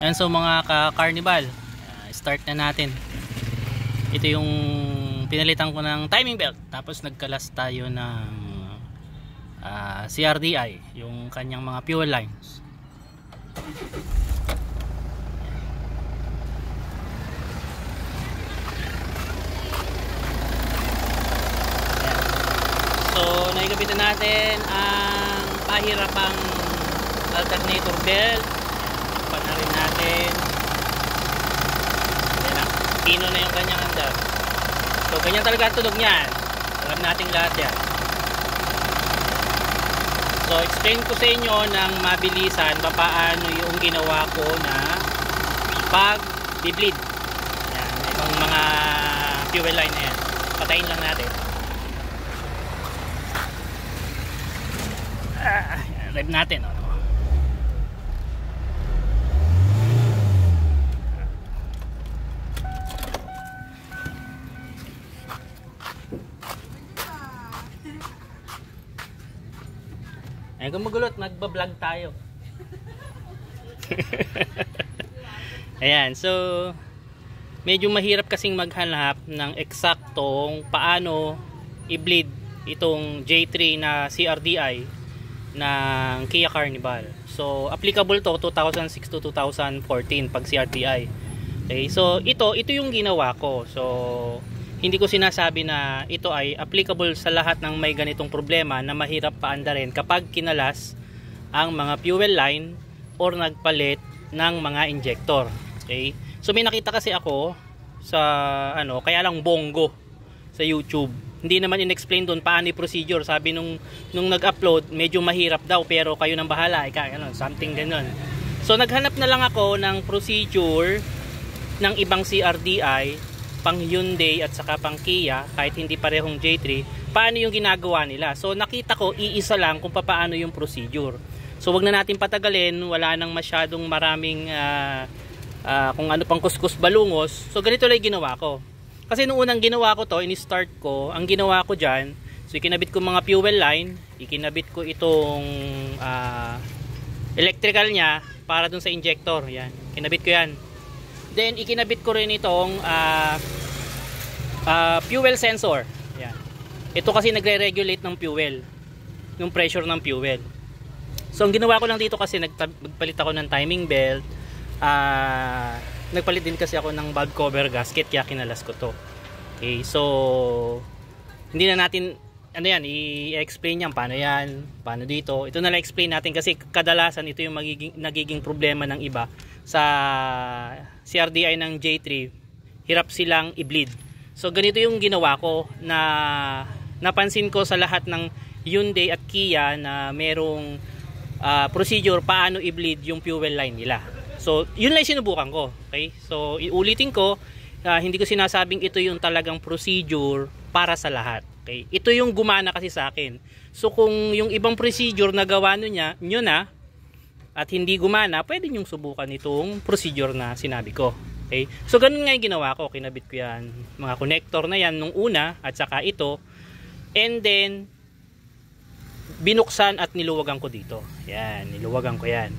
Ayan, so mga ka-carnival, start na natin. Ito yung pinalitan ko ng timing belt, tapos nagkalas tayo ng CRDI, yung kanyang mga fuel lines. So naikabitan natin ang pahirapang alternator belt. Pa na rin natin. Ayan na, pino na yung kanyang andar. So ganyan talaga ang tunog niyan. Alam natin lahat yan. So explain ko sa inyo ng mabilisan paano yung ginawa ko na pag-bleed. Yan, ibang mga fuel line na yan. Patayin lang natin. Rev natin. Ay, kung magulot, magbablog tayo. Ayan, so medyo mahirap kasing maghanap ng eksaktong paano i-bleed itong J3 na CRDI ng Kia Carnival. So applicable to 2006 to 2014 pag CRDI. Okay, so ito yung ginawa ko. So hindi ko sinasabi na ito ay applicable sa lahat ng may ganitong problema na mahirap paandarin kapag kinalas ang mga fuel line or nagpalit ng mga injector. Okay? So may nakita kasi ako sa kaya lang bongo sa YouTube. Hindi naman in-explain doon paano yung procedure. Sabi nung nag-upload, medyo mahirap daw pero kayo nang bahala, something ganun. So naghanap na lang ako ng procedure ng ibang CRDI pang Hyundai at saka pang Kia, kahit hindi parehong J3, paano yung ginagawa nila. So nakita ko iisa lang kung paano yung procedure. So wag na natin patagalin, wala nang masyadong maraming kung ano pang kuskus balungos. So ganito lang ginawa ko. Kasi nung unang ginawa ko to, ini-start ko, ang ginawa ko dyan, so ikinabit ko mga fuel line, ikinabit ko itong electrical nya para dun sa injector. Yan, kinabit ko yan. Then ikinabit ko rin itong fuel sensor. Yan. Ito kasi nagre-regulate ng fuel, yung pressure ng fuel. So ang ginawa ko lang dito kasi nagpalit ako ng timing belt. Nagpalit din kasi ako ng valve cover gasket kaya kinalas ko to. Okay, so hindi na natin i-explain yan paano dito. Ito na lang explain natin kasi kadalasan ito yung nagiging problema ng iba sa CRDI ng J3, hirap silang i-bleed. So ganito yung ginawa ko na napansin ko sa lahat ng Hyundai at Kia na merong procedure paano i-bleed yung fuel line nila. So yun lang sinubukan ko. Okay? So iulitin ko, hindi ko sinasabing ito yung talagang procedure para sa lahat. Okay? Ito yung gumana kasi sa akin. So kung yung ibang procedure na gawa nyo na at hindi gumana, pwede nyong subukan itong procedure na sinabi ko. Okay? So ganun nga yung ginawa ko. Kinabit ko yan, mga connector na yan nung una at saka ito. And then binuksan at niluwagan ko dito. Yan, niluwagan ko yan.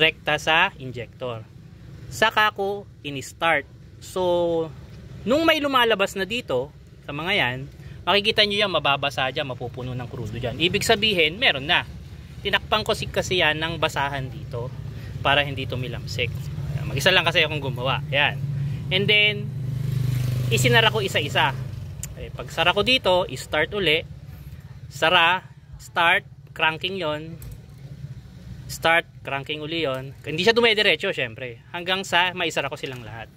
Rekta sa injector. Saka ko in-start. So nung may lumalabas na dito sa mga yan, makikita nyo yan, mababasa dyan, mapupuno ng krudo dyan. Ibig sabihin, meron na. Tinakpan ko kasi yan ng basahan dito para hindi tumilamsik. Mag-isa lang kasi akong gumawa. Yan. And then isinara ko isa-isa. Pag sara ko dito, i-start uli. Sara, start, cranking yon. Start, cranking uli yon. Hindi siya dumediretso syempre. Hanggang sa maisara ko silang lahat.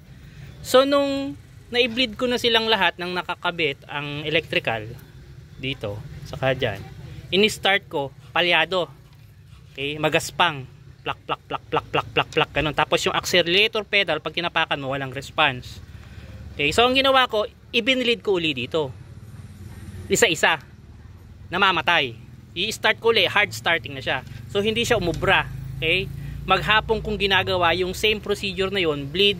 So nung na-bleed ko na silang lahat ng nakakabit ang electrical dito, saka dyan, ini-start ko palyado. Okay, magaspang. Plak plak plak plak plak plak plak ganun. Tapos yung accelerator pedal pag tinapakan mo walang response. Okay, so ang ginawa ko, ibinlead ko uli dito. Isa-isa. Namamatay. I-start ko uli, hard starting na siya. So hindi siya umubra. Okay? Maghapon kung ginagawa yung same procedure na yon, bleed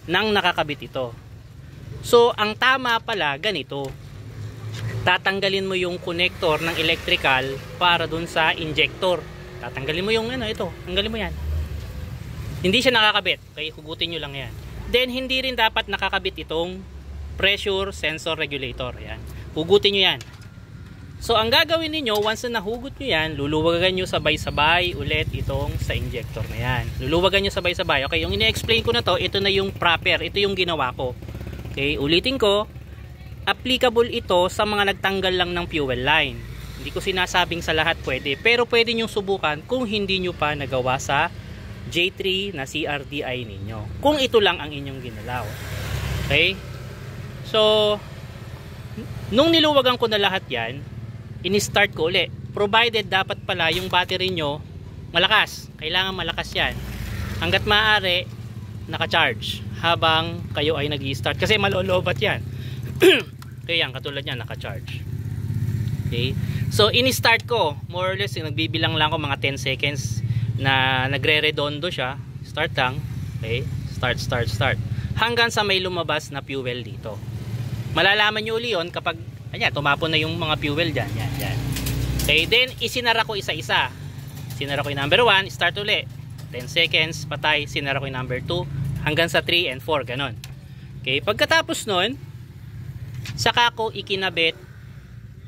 nang nakakabit ito. So ang tama pala ganito. Tatanggalin mo yung connector ng electrical para dun sa injector. Tatanggalin mo yung ito, tanggalin mo yan. Hindi siya nakakabit. Okay, hugutin nyo lang yan. Then, hindi rin dapat nakakabit itong pressure sensor regulator. Yan. Hugutin nyo yan. So, ang gagawin niyo once na nahugot nyo yan, luluwagan nyo sabay-sabay ulit itong sa injector na yan. Luluwagan nyo sabay-sabay. Okay, yung ine-explain ko na to, ito na yung proper. Ito yung ginawa ko. Okay, ulitin ko. Applicable ito sa mga nagtanggal lang ng fuel line. Hindi ko sinasabing sa lahat pwede. Pero pwede nyo subukan kung hindi nyo pa nagawa sa J3 na CRDI ninyo. Kung ito lang ang inyong ginalaw. Okay? So, nung niluwagan ko na lahat yan, ini-start ko ulit. Provided dapat pala yung battery nyo malakas. Kailangan malakas yan. Hanggat maaari, naka-charge habang kayo ay nag-i-start. Kasi malolobat yan. Kaya yan, katulad yan, naka-charge. Okay? So, ini-start ko. More or less, nagbibilang lang ko mga 10 seconds na nagre-redondo siya. Start lang. Okay? Start. Hanggang sa may lumabas na fuel dito. Malalaman nyo uli yun kapag tumapon na yung mga fuel dyan. Yan. Okay, then isinara ko isa-isa. Sinara ko yung number 1, start uli. 10 seconds, patay. Sinara ko yung number 2, hanggang sa 3 and 4, ganon. Okay, pagkatapos nun, saka ko ikinabit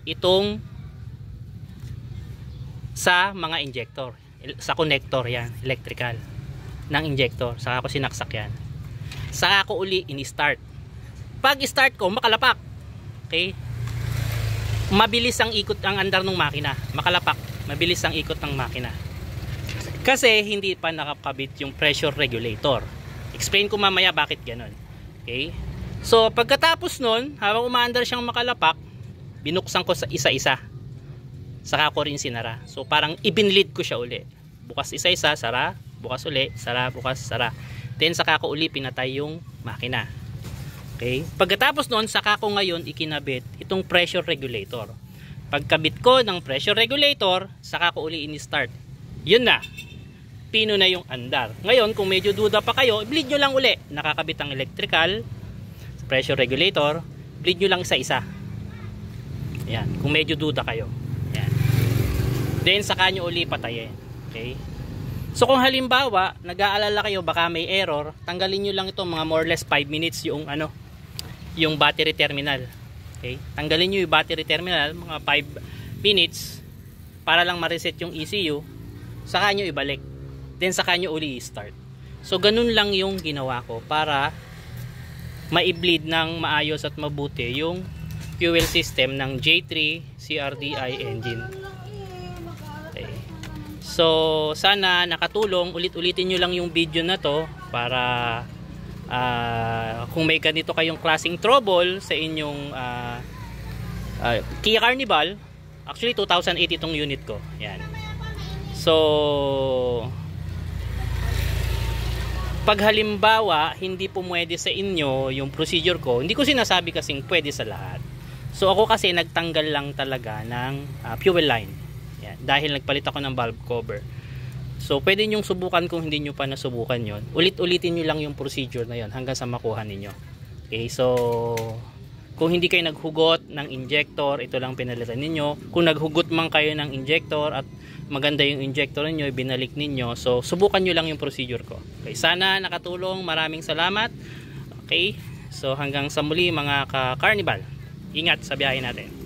itong sa mga injector. Sa connector yan, electrical ng injector. Saka ko sinaksak yan. Saka ko uli ini-start. Pag start ko, makalapak. Okay? Mabilis ang ikot ang andar ng makina. Makalapak. Mabilis ang ikot ng makina. Kasi hindi pa nakakabit yung pressure regulator. Explain ko mamaya bakit ganun. Okay? So, pagkatapos nun, habang umaandar siyang makalapak, binuksan ko sa isa-isa. Saka ko rin sinara. So, parang ibinlid ko siya uli. Bukas isa-isa, sara, bukas uli, sara, bukas, sara. Then, saka ko uli pinatay yung makina. Okay? Pagkatapos noon, saka ko ngayon ikinabit itong pressure regulator. Pagkabit ko ng pressure regulator, saka ko uli ini-start. Yun na. Pino na yung andar. Ngayon, kung medyo duda pa kayo, bleed nyo lang uli. Nakakabit ang electrical, pressure regulator, bleed nyo lang isa-isa. Yan. Kung medyo duda kayo. Yan. Then, saka nyo uli patayin. Okay? So, kung halimbawa, nag-aalala kayo, baka may error, tanggalin nyo lang ito mga more or less 5 minutes yung yung battery terminal. Okay? Tanggalin nyo yung battery terminal mga 5 minutes para lang ma-reset yung ECU. Saka nyo ibalik. Then saka nyo uli i-start. So ganun lang yung ginawa ko para ma-bleed ng maayos at mabuti yung fuel system ng J3 CRDI engine. Okay. So sana nakatulong. Ulit-ulitin nyo lang yung video na to para kung may ganito kayong klaseng trouble sa inyong Kia Carnival. Actually 2008 itong unit ko. Yan. So pag halimbawa hindi pumwede sa inyo yung procedure ko, hindi ko sinasabi kasing pwede sa lahat. So ako kasi nagtanggal lang talaga ng fuel line. Yan. Dahil nagpalit ako ng valve cover. So, pwede nyong subukan kung hindi nyo pa nasubukan yon. Ulit-ulitin nyo lang yung procedure na yon hanggang sa makuha ninyo. Okay, so, kung hindi kayo naghugot ng injector, ito lang pinalitan ninyo. Kung naghugot man kayo ng injector at maganda yung injector ninyo, ibinalik ninyo. So, subukan nyo lang yung procedure ko. Okay, sana nakatulong. Maraming salamat. Okay, so hanggang sa muli mga ka-Carnival. Ingat sa biyahe natin.